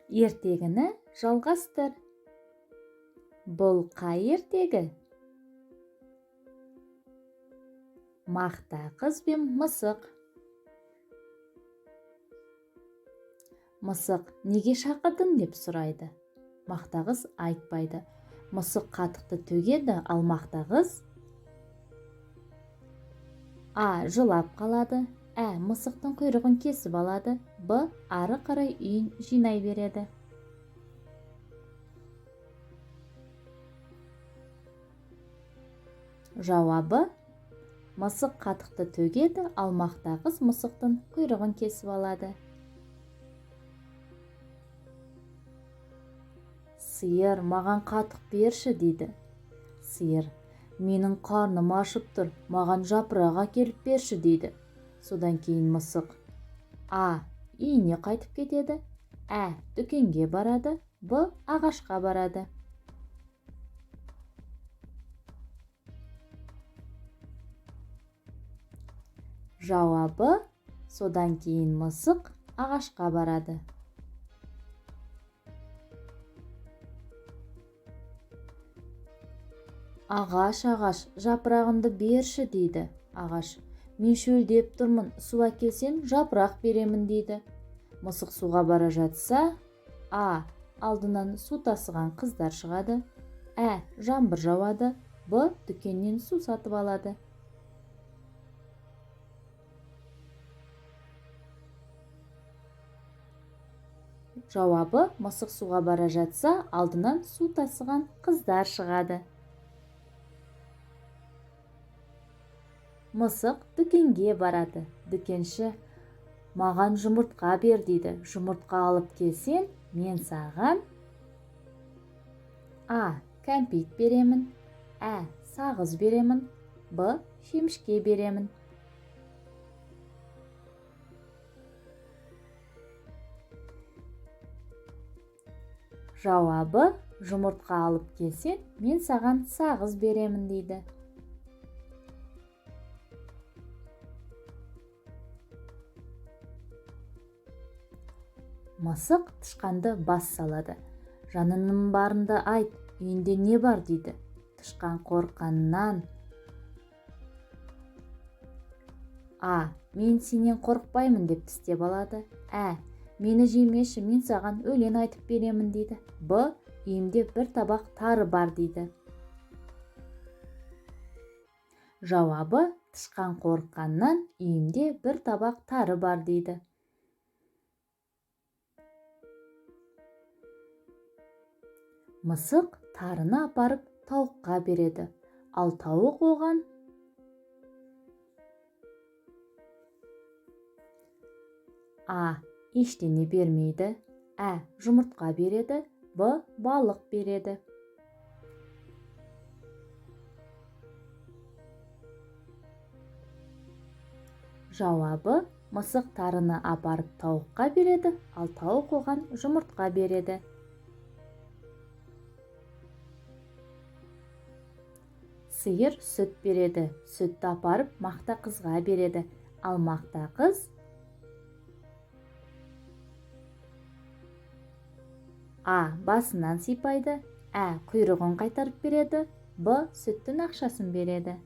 Ертегіні жалғастыр. Бұл қай ертегі? Мақта қыз бен мысық. Мысық неге шақырдың деп сұрайды. Мақта қыз айтпайды. Мысық қатықты төгеді, ал мақта қыз А. Жылап қалады. Ә. Мысықтың құйрығын кесіп алады. Б. Ары қарай үйін жинай береді. Жауабы: мысық қатықты төгеді, ал мақта қыз мысықтың құйрығын кесіп алады. Сиыр: маған қатық берші дейді. Сиыр: менің қарным ашып тұр, маған жапырақ әкеліп берші дейді. Содан кейін мысық А. үйіне қайтып кетеді. Ә. дүкенге барады. Б. ағашқа барады. Жауабы: содан кейін мысық ағашқа барады. Ағаш, ағаш, жапырағымды берші дейді. Ағаш: мен шөлдеп тұрмын, су әкелсең жапырақ беремін дейді. Мысық суға бара жатса, А. алдынан су тасыған қыздар шығады. Ә. жаңбыр жауады. Б. дүкеннен су сатып алады. Жауабы: мысық суға бара жатса, алдынан су тасыған қыздар шығады. Мысық дүкенге барады. Дүкенші: маған жұмыртқа бер дейді. Жұмыртқа алып келсең, мен саған А. кәмпит беремін. Ә. сағыз беремін. Б. шемішке беремін. Жауабы: жұмыртқа алып келсең, мен саған сағыз беремін дейді. Мысық тышқанды бас салады. Жанының барында айт, үйінде не бар дейді. Тышқан қорыққаннан А. мен сенен қорықпаймын деп тістеп алады. Ә. мені жемеші, мен саған өлең айтып беремін дейді. Б. үйімде бір табақ тары бар дейді. Жауабы: тышқан қорыққаннан үйімде бір табақ тары бар дейді. Мысық тарыны апарып тауыққа береді. Ал тауық оған А. ештеңе бермейді. Ә. жұмыртқа береді. Б. балық береді. Жауабы: мысық тарыны апарып тауыққа береді, ал тауық оған жұмыртқа береді. Сиыр сүт береді. Сүтті апарып мақта қызға береді. Ал мақта қыз А. басынан сипайды. Ә. құйрығын қайтарып береді. Б. сүттің ақшасын береді.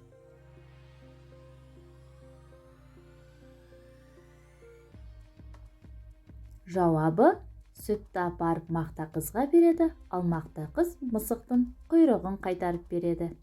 Жауабы: сүтті апарып мақта қызға береді, ал мақта қыз мысықтың құйрығын қайтарып береді.